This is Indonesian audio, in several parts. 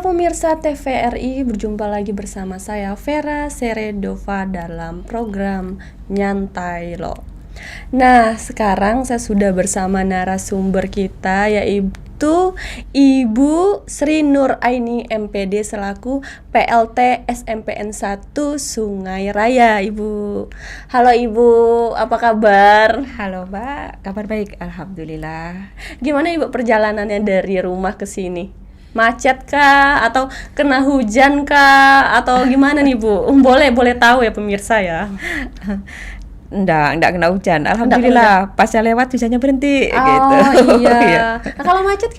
pemirsa TVRI, berjumpa lagi bersama saya Vera Seredova dalam program Nyantai Lo. Nah, sekarang saya sudah bersama narasumber kita, yaitu Ibu Sri Nur Aini MPD selaku PLT SMPN 1 Sungai Raya. Ibu, halo Ibu, apa kabar? Halo Mbak, kabar baik, Alhamdulillah. Gimana Ibu perjalanannya dari rumah ke sini? Macet kah? Atau kena hujan kah? Atau gimana nih Bu? Boleh tahu ya pemirsa ya. Enggak kena hujan, Alhamdulillah. Pasnya lewat, hujannya berhenti gitu. Iya. Iya. Nah, kalau macet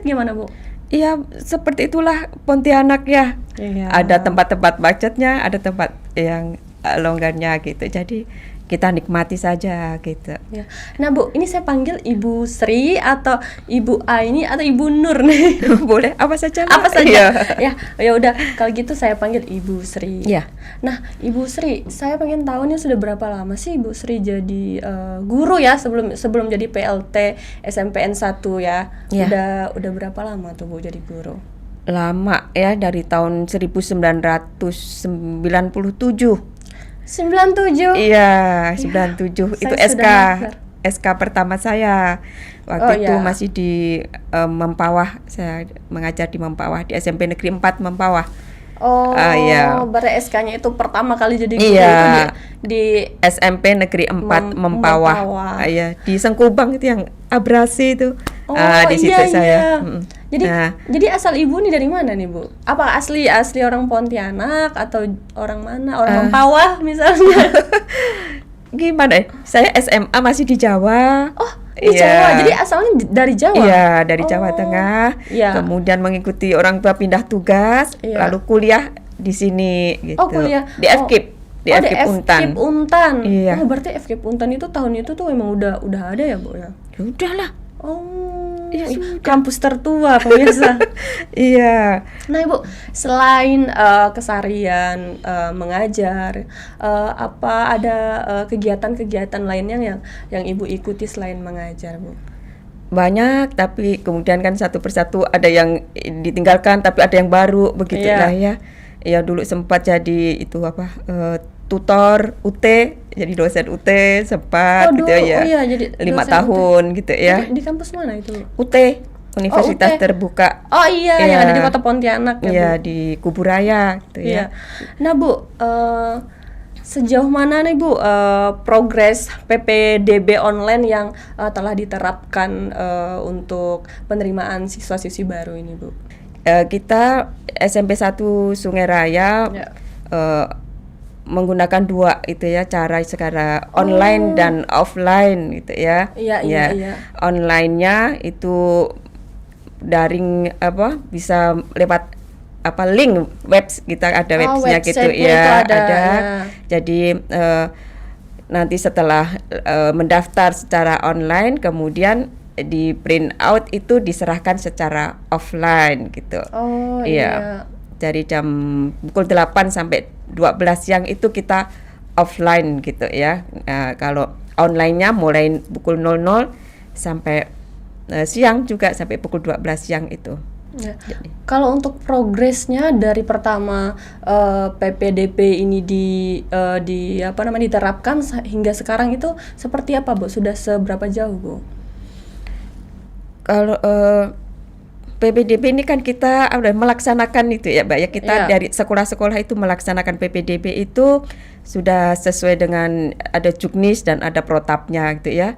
gimana Bu? Iya, seperti itulah Pontianak ya. Iya. Ada tempat-tempat macetnya, ada tempat yang longgarnya gitu. Jadi kita nikmati saja gitu. Ya. Nah Bu, ini saya panggil Ibu Sri atau Ibu Aini atau Ibu Nur nih? Boleh apa saja? Apa Mbak? saja? Iya. Ya udah, kalau gitu saya panggil Ibu Sri. Iya. Nah, Ibu Sri, saya pengen tahu nih sudah berapa lama sih Ibu Sri jadi guru ya sebelum jadi PLT SMPN 1 ya? Iya. Udah berapa lama tuh Bu jadi guru? Lama ya, dari tahun 1997. 97. Iya, 97 itu saya SK sudah SK pertama saya. Waktu itu iya. masih di Mempawah, saya mengajar di Mempawah, di SMP Negeri 4 Mempawah. Iya. Berarti SK-nya itu pertama kali jadi guru Iya. itu di SMP Negeri 4 Mempawah. Mempawah. Iya, di Sengkubang itu yang abrasi itu. Di situ iya, saya. iya. Jadi asal Ibu nih dari mana nih Bu? Apa asli orang Pontianak atau orang mana? Orang Mempawah misalnya? Gimana ya? Saya SMA masih di Jawa. Oh, di Iya. Jawa. Jadi asalnya dari Jawa? Iya, dari Jawa Tengah. Iya. Kemudian mengikuti orang tua pindah tugas, Iya. lalu kuliah di sini gitu. Oh, kuliah. Di FKIP, di FKIP Untan. FKIP Untan. Iya. Oh, berarti FKIP Untan itu tahun itu tuh emang udah ada ya, Bu ya? Ya udahlah. Oh, Ya sudah. kampus tertua pemirsa. Iya. Nah Ibu, selain keseharian mengajar, apa ada kegiatan-kegiatan lainnya yang Ibu ikuti selain mengajar, Bu? Banyak, tapi kemudian kan satu persatu ada yang ditinggalkan, tapi ada yang baru begitulah ya. Ya dulu sempat jadi itu tutor UT, jadi dosen UT sempat gitu ya. Iya, jadi 5 dosen tahun gitu ya. Di kampus mana itu? UT, Universitas UT. Terbuka. Oh iya, Iya. yang ada di Kota Pontianak ya, Iya, Bu? di Kuburaya gitu Iya. ya. Nah Bu, sejauh mana nih Bu progres PPDB online yang telah diterapkan untuk penerimaan siswa-siswi baru ini, Bu? Kita SMP 1 Sungai Raya Ya. menggunakan dua itu ya, cara secara online dan offline gitu ya. Iya. Online-nya itu daring bisa lewat link web, kita ada websnya gitu website-nya ya, itu ada. Ya. Jadi nanti setelah mendaftar secara online, kemudian di print out itu diserahkan secara offline gitu. Oh iya. Dari jam pukul 8 sampai 12 siang itu kita offline gitu ya. Kalau online-nya mulai pukul 00 sampai siang juga sampai pukul 12 siang itu. Ya. Kalau untuk progresnya dari pertama PPDB ini diterapkan hingga sekarang itu seperti apa, Bu? Sudah seberapa jauh, Bu? Kalau PPDB ini kan kita udah melaksanakan itu ya, Mbak ya. Kita dari sekolah-sekolah itu melaksanakan PPDB itu sudah sesuai dengan ada juknis dan ada protapnya gitu ya.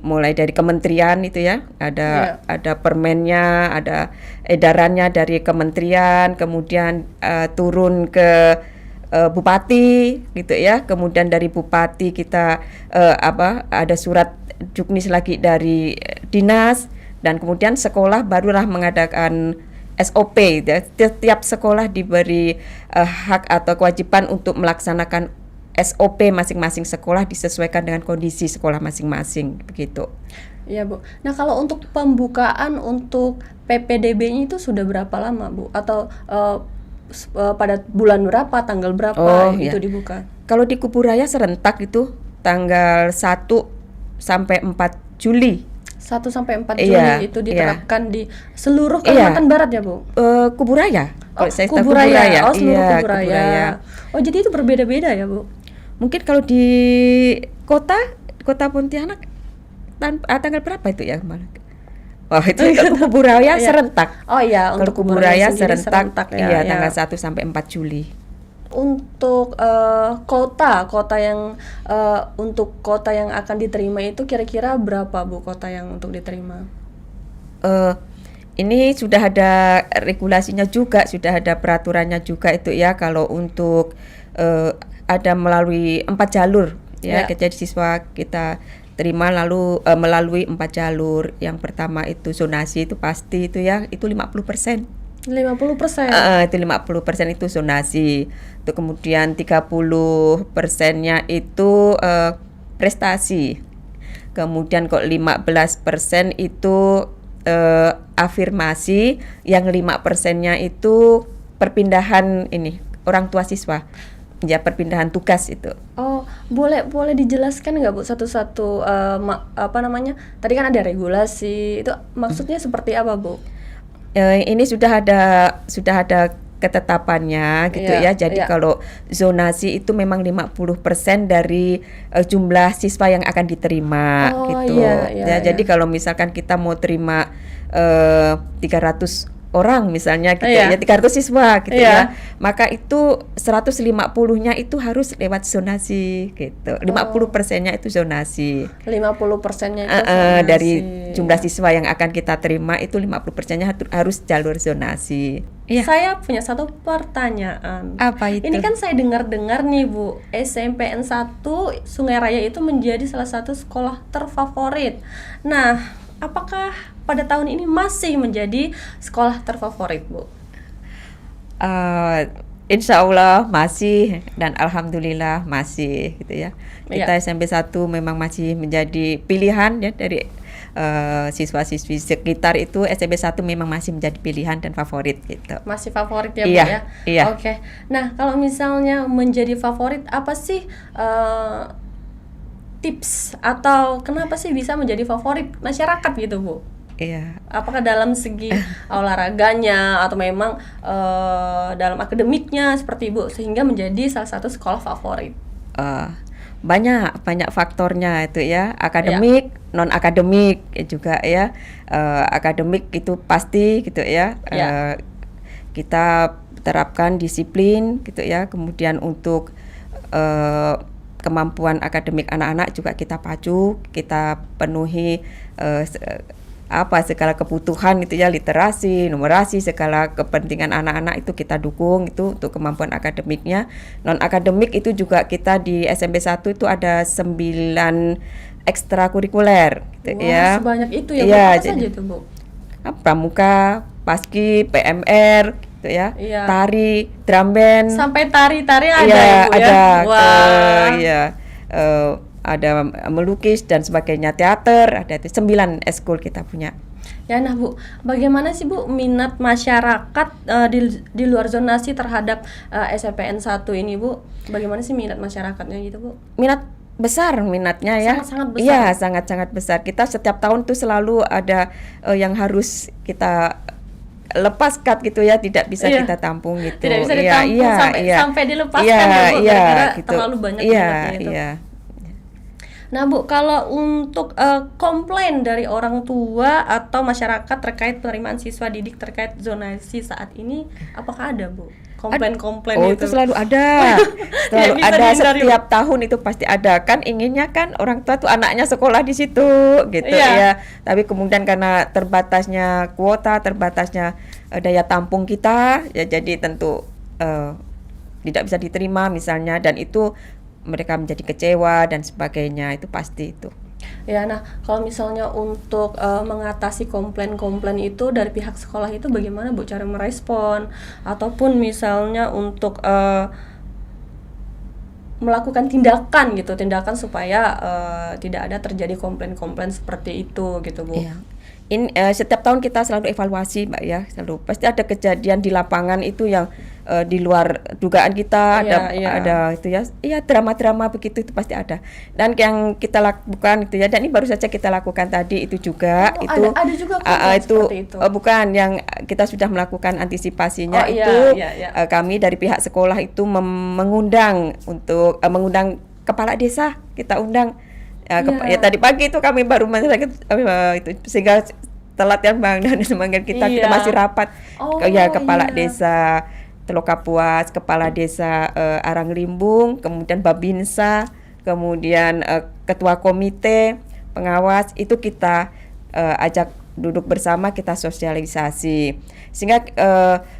Mulai dari kementerian itu ya, ada permennya, ada edarannya dari kementerian, kemudian turun ke bupati gitu ya. Kemudian dari bupati kita ada surat juknis lagi dari dinas. Dan kemudian sekolah barulah mengadakan SOP ya. Setiap sekolah diberi hak atau kewajiban untuk melaksanakan SOP masing-masing sekolah disesuaikan dengan kondisi sekolah masing-masing begitu. Iya, Bu. Nah, kalau untuk pembukaan untuk PPDB-nya itu sudah berapa lama, Bu? Atau pada bulan berapa, tanggal berapa itu dibuka? Kalau di Kuburaya serentak itu tanggal 1 sampai 4 Juli. 1 sampai 4 Iya, Juli itu iya. diterapkan di seluruh Iya, Kalimantan Barat ya, Bu? Kuburaya. Oh, Kalau saya tahu Kuburaya. Oh, seluruh iya Kuburaya. Oh, jadi itu berbeda-beda ya, Bu? Mungkin kalau di kota kota Pontianak tanggal berapa itu ya kemarin? Wah itu kalau Kuburaya Iya. serentak. Oh iya, Kalau untuk Kuburaya Kuburaya sendiri serentak, ya. iya Ya. tanggal 1 sampai 4 Juli. Untuk kota yang untuk kota yang akan diterima itu kira-kira berapa, Bu, kota yang untuk diterima? Eh, ini sudah ada regulasinya juga, sudah ada peraturannya juga itu ya. Kalau untuk ada melalui 4 jalur ya, Ya. jadi siswa kita terima lalu melalui 4 jalur. Yang pertama itu zonasi itu pasti itu ya, itu 50%. 50%. Itu 50% itu zonasi. Itu kemudian 30%-nya itu prestasi. Kemudian kok 15% itu afirmasi, yang 5%-nya itu perpindahan ini orang tua siswa. Ya, perpindahan tugas itu. Oh, boleh dijelaskan nggak, Bu, satu-satu apa namanya? Tadi kan ada regulasi. Itu maksudnya seperti apa, Bu? Ini sudah ada ketetapannya gitu Iya, ya. Jadi iya. kalau zonasi itu memang 50% dari jumlah siswa yang akan diterima Oh, gitu. iya, iya, Ya, iya. jadi kalau misalkan kita mau terima 300 orang misalnya gitu Iya. ya, 300 siswa gitu Iya. ya. Maka itu 150-nya itu harus lewat zonasi gitu. 50%-nya itu zonasi. 50%-nya itu Dari zonasi. jumlah siswa yang akan kita terima itu 50%-nya harus jalur zonasi. Iya. Saya punya satu pertanyaan. Apa itu? Ini kan saya dengar-dengar nih, Bu, SMPN 1 Sungai Raya itu menjadi salah satu sekolah terfavorit. Nah, apakah pada tahun ini masih menjadi sekolah terfavorit, Bu? Insya Allah masih, dan alhamdulillah masih gitu ya. Kita Iya. SMP 1 memang masih menjadi pilihan ya dari siswa-siswi sekitar. Itu SMP 1 memang masih menjadi pilihan dan favorit gitu. Masih favorit ya, Bu, Iya, ya? iya. Oke. Nah, kalau misalnya menjadi favorit, apa sih tips atau kenapa sih bisa menjadi favorit masyarakat gitu, Bu? Iya. Apakah dalam segi olahraganya atau memang dalam akademiknya seperti Ibu sehingga menjadi salah satu sekolah favorit? Banyak faktornya itu ya, akademik, non akademik juga ya. Akademik itu pasti gitu ya. Ya. Kita terapkan disiplin gitu ya. Kemudian untuk kemampuan akademik anak-anak juga kita pacu, kita penuhi segala kebutuhan itu ya, literasi, numerasi, segala kepentingan anak-anak itu kita dukung itu untuk kemampuan akademiknya. Non akademik itu juga kita di SMP 1 itu ada 9 ekstrakurikuler gitu. Wah, ya. sebanyak itu ya, Bu. Iya, Apa saja itu, Bu? Pramuka, Paski, PMR gitu ya. Iya. Tari, drum band. Sampai tari-tari ada Iya, ya, Bu, ya? ada. Wah. Iya. Ada melukis dan sebagainya, teater, ada itu 9 eskul kita punya. Ya, nah, Bu, bagaimana sih, Bu, minat masyarakat di luar zonasi terhadap SMPN 1 ini, Bu? Bagaimana sih minat masyarakatnya gitu, Bu? Minat besar minatnya ya. Sangat-sangat besar. Iya, sangat-sangat besar. Kita setiap tahun tuh selalu ada yang harus kita lepaskan gitu ya, tidak bisa Iya. kita tampung gitu. Tidak bisa Iya, ditampung iya. sampai dilepaskan Iya, ya, Bu, iya, gara-gara gitu. terlalu banyak Iya, minatnya itu. iya. Nah, Bu, kalau untuk komplain dari orang tua atau masyarakat terkait penerimaan siswa didik terkait zonasi saat ini, apakah ada, Bu? Komplain-komplain Oh, itu? itu selalu ada. Selalu bisa ada, dihindari, Bu. setiap tahun itu pasti ada. Kan inginnya kan orang tua tuh anaknya sekolah di situ gitu Iya. ya. Tapi kemudian karena terbatasnya kuota, terbatasnya daya tampung kita, ya jadi tentu tidak bisa diterima misalnya, dan itu mereka menjadi kecewa dan sebagainya, itu pasti itu. Ya, nah, kalau misalnya untuk mengatasi komplain-komplain itu dari pihak sekolah itu bagaimana, Bu, cara merespon ataupun misalnya untuk melakukan tindakan supaya tidak ada terjadi komplain-komplain seperti itu gitu, Bu. Iya. Setiap tahun kita selalu evaluasi, Mbak ya, selalu pasti ada kejadian di lapangan itu yang di luar dugaan kita, Iya. ada itu ya, iya drama-drama begitu itu pasti ada. Dan yang kita lakukan itu ya, dan ini baru saja kita lakukan tadi itu juga Oh, itu ada juga program itu seperti itu. bukan yang kita sudah melakukan antisipasinya Oh, iya, itu iya. kami dari pihak sekolah itu mengundang untuk mengundang kepala desa, kita undang ya tadi pagi itu kami baru itu sehingga telat ya Bang, dan semangat kita Iya. masih rapat Oh, ya kepala iya. desa Teluk Kapuas, kepala desa Arang Limbung, kemudian Babinsa, kemudian ketua komite pengawas itu kita ajak duduk bersama, kita sosialisasi sehingga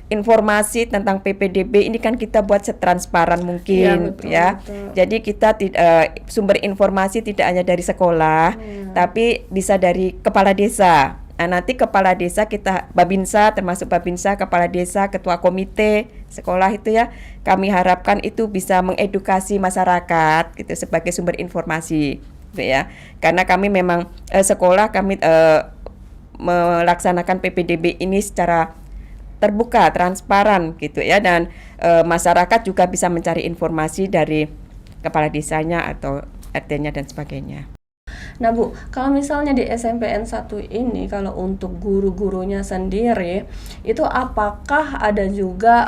informasi tentang PPDB ini kan kita buat setransparan mungkin Betul. Jadi kita sumber informasi tidak hanya dari sekolah tapi bisa dari kepala desa. Nah, nanti kepala desa kita Babinsa, termasuk Babinsa, kepala desa, ketua komite sekolah itu ya, kami harapkan itu bisa mengedukasi masyarakat gitu sebagai sumber informasi gitu ya. Karena kami memang sekolah kami melaksanakan PPDB ini secara terbuka, transparan gitu ya, dan masyarakat juga bisa mencari informasi dari kepala desanya atau RT-nya dan sebagainya. Nah Bu, kalau misalnya di SMPN 1 ini, kalau untuk guru-gurunya sendiri, itu apakah ada juga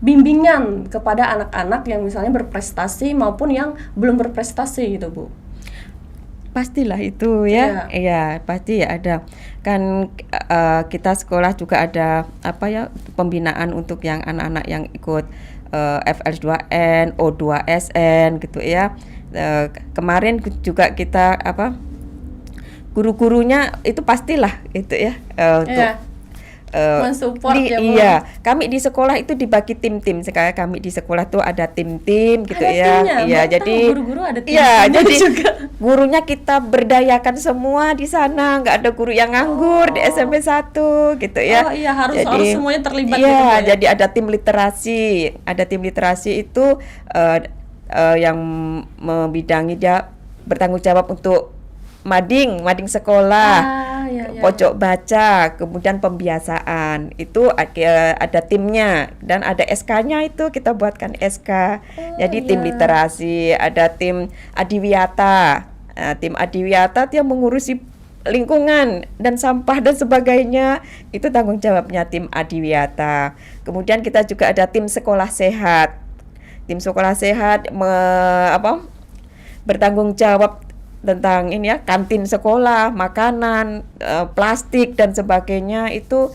bimbingan kepada anak-anak yang misalnya berprestasi maupun yang belum berprestasi gitu Bu? Pastilah itu ya, iya pasti ya ada. Kan kita sekolah juga ada pembinaan untuk yang anak-anak yang ikut FL2N, O2SN gitu ya. Kemarin juga kita guru-gurunya itu pastilah itu ya untuk mensupport ya Bu. Iya, kami di sekolah itu dibagi tim-tim. Sekarang kami di sekolah tuh ada tim-tim gitu ada ya. Timnya. Iya, jadi guru-guru ada tim. Iya, jadi juga. gurunya kita berdayakan semua di sana, nggak ada guru yang nganggur di SMP 1 gitu ya. Oh iya, harus semuanya terlibat iya, gitu ya. jadi ada tim literasi. Ada tim literasi itu yang membidangi, dia bertanggung jawab untuk mading sekolah, pojok baca, kemudian pembiasaan. Itu ada timnya dan ada SK-nya, itu kita buatkan SK. Jadi tim literasi, ada tim adiwiyata. Tim adiwiyata dia mengurusi lingkungan dan sampah dan sebagainya, itu tanggung jawabnya tim adiwiyata. Kemudian kita juga ada tim sekolah sehat. Tim sekolah sehat bertanggung jawab tentang ini ya, kantin sekolah, makanan, plastik dan sebagainya, itu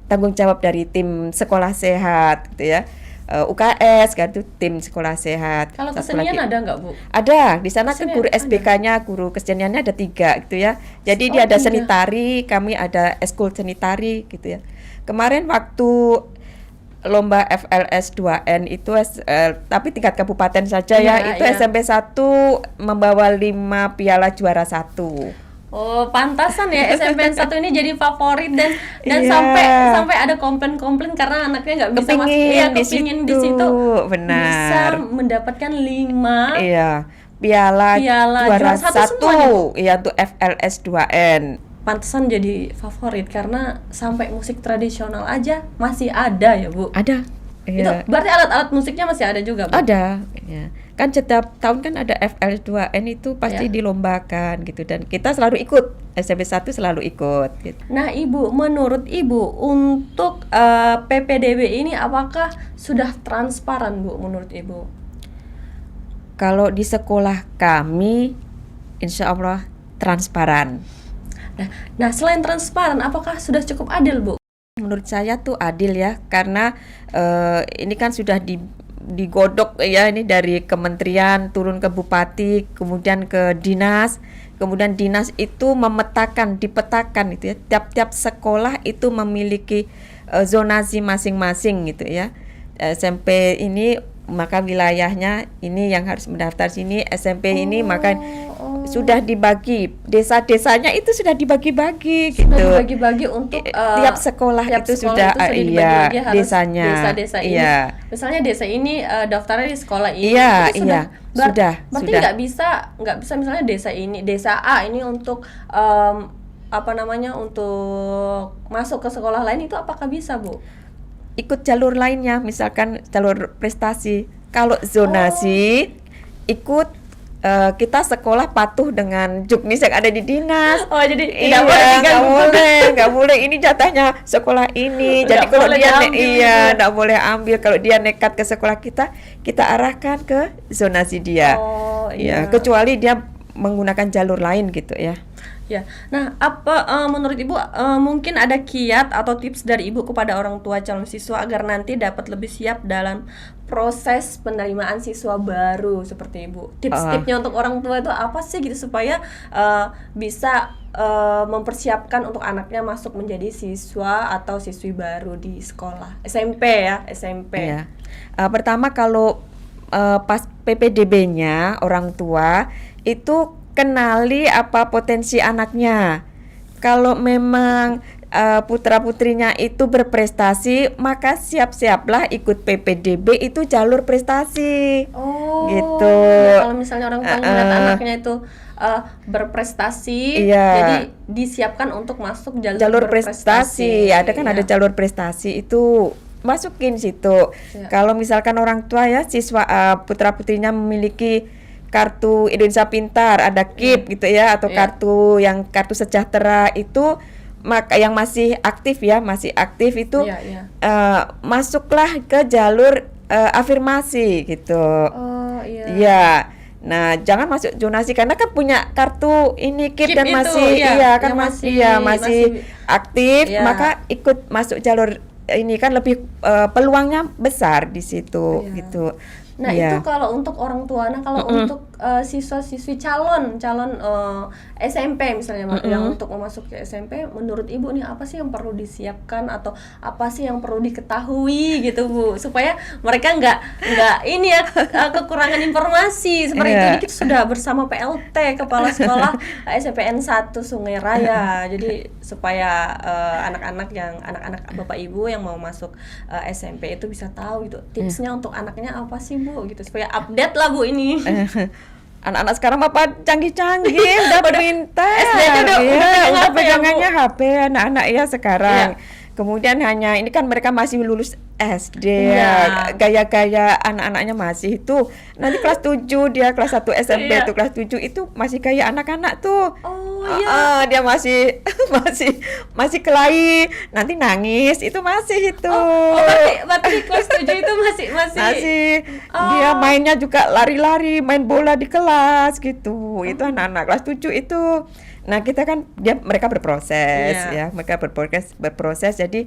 tanggung jawab dari tim sekolah sehat gitu ya. UKS kan itu tim sekolah sehat. Kalau kesenian ada nggak Bu? Ada, di sana kan guru SBK-nya, guru keseniannya ada 3 gitu ya. Jadi dia ada seni tari, kami ada eskul seni tari gitu ya. Kemarin waktu lomba FLS 2N itu tapi tingkat kabupaten saja itu SMP 1 membawa 5 piala juara 1. Oh, pantasan ya SMPN 1 ini jadi favorit dan sampai ada komplain karena anaknya nggak bisa kepingin di situ. Benar. Bisa mendapatkan 5 piala juara 1 ya untuk FLS 2N. Pantesan jadi favorit karena sampai musik tradisional aja masih ada ya Bu. Ada. Itu berarti alat-alat musiknya masih ada juga Bu? Ada. Ya. Kan setiap tahun kan ada FL2N itu pasti dilombakan gitu, dan kita selalu ikut, SMP 1 selalu ikut gitu. Nah Ibu, menurut Ibu untuk PPDB ini apakah sudah transparan Bu menurut Ibu? Kalau di sekolah kami insya Allah transparan. Nah, selain transparan, apakah sudah cukup adil, Bu? Menurut saya tuh adil ya, karena ini kan sudah digodok ya, ini dari kementerian turun ke bupati, kemudian ke dinas, kemudian dinas itu dipetakan itu ya, tiap-tiap sekolah itu memiliki zonasi masing-masing gitu ya. SMP ini maka wilayahnya ini yang harus mendaftar sini, SMP ini maka sudah dibagi, desa-desanya itu sudah dibagi-bagi gitu. Sudah dibagi-bagi untuk tiap sekolah itu sudah desanya. Desa-desa ini. Misalnya desa ini daftarnya di sekolah ini. Iya, sudah. Berarti nggak bisa misalnya desa A ini untuk untuk masuk ke sekolah lain, itu apakah bisa Bu? ikut jalur lainnya, misalkan jalur prestasi. Kalau zonasi ikut kita sekolah patuh dengan juknis yang ada di dinas. Oh, jadi Iya, tidak boleh nggak boleh. Ini jatahnya sekolah ini. Jadi Nggak kalau boleh dia diambil nggak boleh ambil. Kalau dia nekat ke sekolah kita arahkan ke zonasi dia. Oh, Ya, iya. kecuali dia menggunakan jalur lain gitu ya. Ya, nah menurut Ibu mungkin ada kiat atau tips dari Ibu kepada orang tua calon siswa agar nanti dapat lebih siap dalam proses penerimaan siswa baru seperti Ibu. Tips-tipsnya untuk orang tua itu apa sih gitu supaya bisa mempersiapkan untuk anaknya masuk menjadi siswa atau siswi baru di sekolah SMP ya, SMP. Ya. Pertama kalau pas PPDB-nya orang tua itu kenali apa potensi anaknya. Kalau memang putra-putrinya itu berprestasi, maka siap-siaplah ikut PPDB itu jalur prestasi. Oh, Gitu. ya, kalau misalnya orang tua melihat anaknya itu berprestasi, Iya. jadi disiapkan untuk masuk Jalur prestasi. Ada kan ada Ya. jalur prestasi itu masukin situ. Ya. Kalau misalkan orang tua ya siswa putra-putrinya memiliki kartu Indonesia Pintar, ada KIP gitu ya, atau Iya. kartu sejahtera itu maka yang masih aktif itu Iya, iya. masuklah ke jalur afirmasi gitu. Oh, iya. Iya. Nah, jangan masuk zonasi karena kan punya kartu ini KIP dan KIP itu, masih iya, kan yang masih masih aktif, iya. maka ikut masuk jalur ini kan lebih peluangnya besar di situ Iya. gitu. Nah, Iya. itu kalau untuk orang tua. Nah, kalau untuk siswa-siswi calon SMP misalnya yang untuk memasuki SMP, menurut Ibu nih apa sih yang perlu disiapkan atau apa sih yang perlu diketahui gitu, Bu, supaya mereka nggak ini ya kekurangan informasi seperti itu. Iya. Ini kita sudah bersama PLT Kepala Sekolah SMPN 1 Sungai Raya. Jadi supaya anak-anak Bapak Ibu yang mau masuk SMP itu bisa tahu gitu. Tipsnya untuk anaknya apa sih, Bu, gitu supaya update lah, Bu, ini. Anak-anak sekarang apa canggih-canggih udah pintar. SD-nya udah Udah pegang HP ya, Bu? pegangannya HP anak-anak ya sekarang. Iya. Kemudian hanya ini kan mereka masih lulus SD Iya. ya. Gaya-gaya anak-anaknya masih itu. Nanti kelas 7 dia kelas 1 SMP Iya. itu kelas 7 itu masih kayak anak-anak tuh. Oh, iya. Dia masih masih kelahi, nanti nangis itu masih itu. Oh, berarti kelas 7 itu masih Dia mainnya juga lari-lari, main bola di kelas gitu. Itu anak-anak kelas 7 itu. Nah, kita kan mereka berproses Iya. ya. Mereka berproses jadi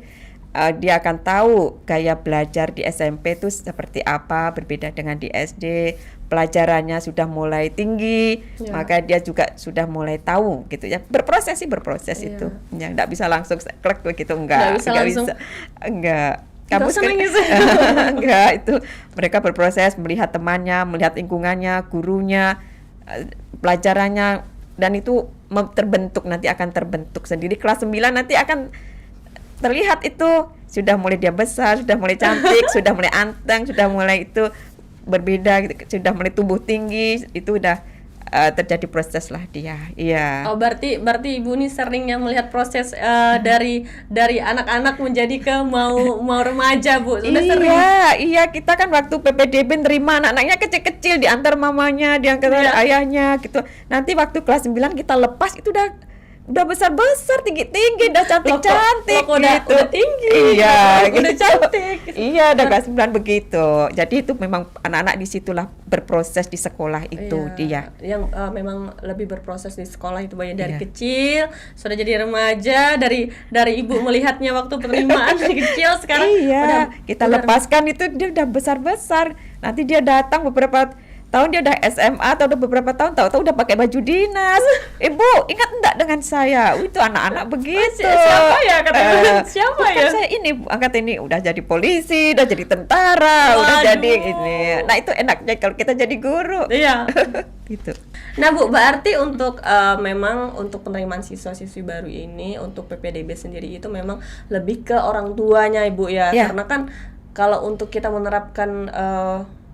dia akan tahu gaya belajar di SMP itu seperti apa, berbeda dengan di SD. Pelajarannya sudah mulai tinggi, Iya. maka dia juga sudah mulai tahu gitu ya. Berproses Iya. itu. Ya, enggak bisa langsung klek begitu enggak. Nggak bisa langsung. Enggak. Nggak usah nangis. Enggak, itu mereka berproses melihat temannya, melihat lingkungannya, gurunya, pelajarannya, dan itu nanti akan terbentuk sendiri. Kelas 9 nanti akan terlihat itu sudah mulai dia besar, sudah mulai cantik, sudah mulai anteng, sudah mulai itu berbeda gitu, sudah mulai tumbuh tinggi, itu udah terjadi proses lah dia. Iya. Oh, berarti Ibu nih seringnya melihat proses dari anak-anak menjadi ke mau remaja, Bu. Sudah sering. Iya, kita kan waktu PPDB nerima anak-anaknya kecil-kecil diantar mamanya, diantar Iya. ayahnya gitu. Nanti waktu kelas 9 kita lepas itu udah besar-besar, tinggi-tinggi, udah cantik-cantik Loh, gitu. udah tinggi. Iya, Udah gitu. cantik. Iya, udah kelas 9 begitu. Jadi itu memang anak-anak disitulah berproses di sekolah itu dia. Yang memang lebih berproses di sekolah itu banyak dari Iya. kecil sudah jadi remaja, dari Ibu melihatnya waktu penerimaan dari kecil sekarang Iya, kita udah lepaskan itu dia udah besar-besar. Nanti dia datang beberapa tahun dia udah SMA atau udah beberapa tahun tahu-tahu udah pakai baju dinas. Ibu, ingat enggak dengan saya? Itu anak-anak begitu. Siapa ya katanya? Siapa bukan ya? saya ini, Bu, angkat ini udah jadi polisi, udah jadi tentara, udah Waduh. jadi ini. Nah, itu enaknya kalau kita jadi guru. Iya. Gitu. Nah, Bu, berarti untuk memang untuk penerimaan siswa-siswi baru ini untuk PPDB sendiri itu memang lebih ke orang tuanya, Ibu ya. Ya. Karena kan kalau untuk kita menerapkan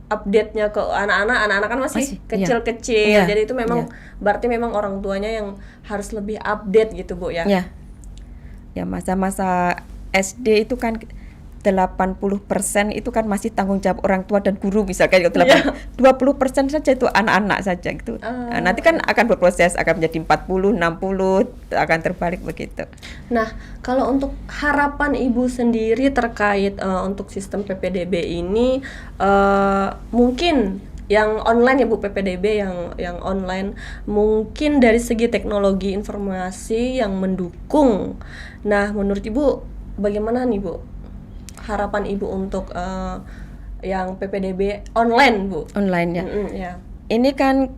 update-nya ke anak-anak kan masih Masih, kecil-kecil. iya. Jadi itu memang Iya. berarti memang orang tuanya yang harus lebih update gitu, Bu ya. Ya. Ya, masa-masa SD itu kan 80% itu kan masih tanggung jawab orang tua dan guru misalkan, 20% saja itu anak-anak saja gitu. Nah, nanti kan akan berproses, akan menjadi 40, 60, akan terbalik begitu. Nah, kalau untuk harapan Ibu sendiri terkait untuk sistem PPDB ini, mungkin yang online ya Bu, PPDB yang online, mungkin dari segi teknologi informasi yang mendukung. Nah, menurut Ibu bagaimana nih Bu harapan Ibu untuk yang PPDB online Bu? Online ya. Ya. Ini kan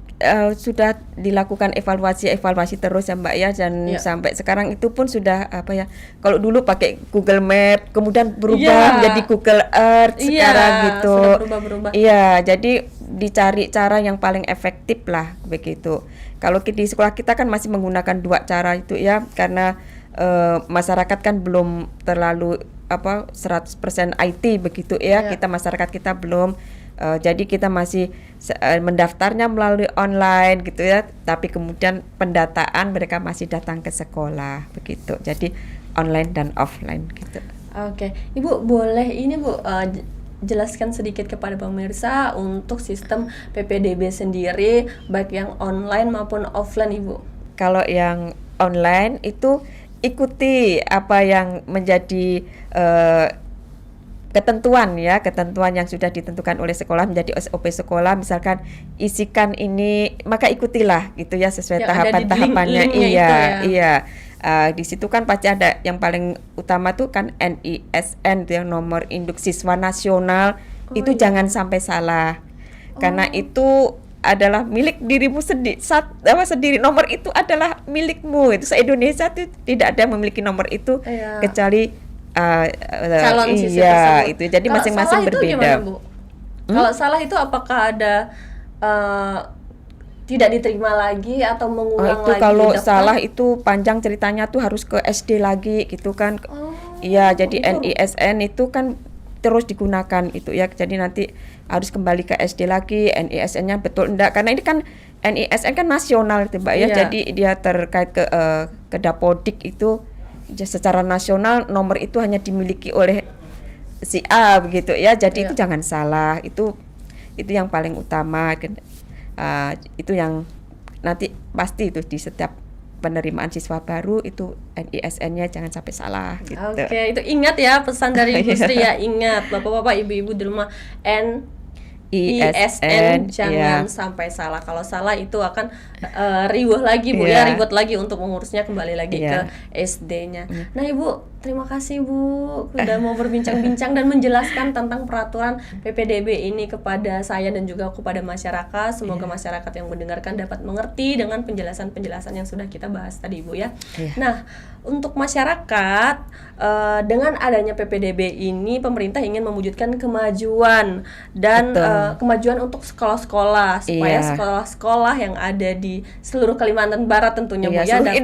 sudah dilakukan evaluasi terus ya Mbak ya, dan sampai sekarang itu pun sudah apa ya, kalau dulu pakai Google Map kemudian berubah menjadi Google Earth sekarang gitu. Sudah berubah. Iya, jadi dicari cara yang paling efektif lah begitu. Kalau di sekolah kita kan masih menggunakan 2 cara itu ya, karena masyarakat kan belum terlalu 100% IT begitu ya. Kita masyarakat kita belum, jadi kita masih mendaftarnya melalui online gitu ya, tapi kemudian pendataan mereka masih datang ke sekolah begitu. Jadi online dan offline gitu. Oke, Ibu boleh ini Bu jelaskan sedikit kepada pemirsa untuk sistem PPDB sendiri baik yang online maupun offline Ibu. Kalau yang online itu ikuti apa yang menjadi ketentuan yang sudah ditentukan oleh sekolah, menjadi SOP sekolah, misalkan isikan ini maka ikutilah gitu ya, sesuai tahapan-tahapannya. Iya. Di situ kan pasti ada yang paling utama tuh kan NISN itu yang nomor induk siswa nasional. Jangan sampai salah. Karena itu adalah milik dirimu sendiri. Nomor itu adalah milikmu. Itu se-Indonesia itu tidak ada yang memiliki nomor itu kecuali calon siswa tersebut. Itu. Jadi masing-masing berbeda. Itu gimana, Bu? Kalau salah itu apakah ada tidak diterima lagi atau mengulang itu lagi? Kalau salah itu panjang ceritanya tuh harus ke SD lagi gitu kan. Iya, jadi NISN itu kan terus digunakan itu ya. Jadi nanti harus kembali ke SD lagi, NISN-nya betul enggak, karena ini kan NISN kan nasional itu Mbak ya. Jadi dia terkait ke Dapodik itu secara nasional, nomor itu hanya dimiliki oleh si A begitu ya. Jadi itu jangan salah. Itu yang paling utama. Itu yang nanti pasti itu di setiap penerimaan siswa baru itu NISN-nya jangan sampai salah gitu. Oke, itu ingat ya pesan dari Ibu Sri ya, ingat Bapak-bapak, Ibu-ibu di rumah, NISN jangan sampai salah. Kalau salah itu akan riuh lagi Bu ya, ribet lagi untuk mengurusnya kembali lagi ke SD-nya. Nah Ibu, terima kasih Bu sudah mau berbincang-bincang dan menjelaskan tentang peraturan PPDB ini kepada saya dan juga kepada masyarakat. Semoga masyarakat yang mendengarkan dapat mengerti dengan penjelasan-penjelasan yang sudah kita bahas tadi Bu ya. Nah, untuk masyarakat, dengan adanya PPDB ini pemerintah ingin mewujudkan kemajuan dan kemajuan untuk sekolah-sekolah, supaya sekolah-sekolah yang ada di seluruh Kalimantan Barat tentunya Bu ya, seluruh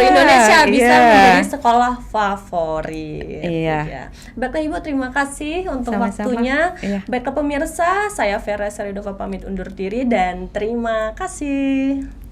Indonesia bisa menjadi sekolah favorit. Iya. Baiklah Ibu, terima kasih untuk waktunya. Baiklah pemirsa, saya Vera Seredova pamit undur diri dan terima kasih.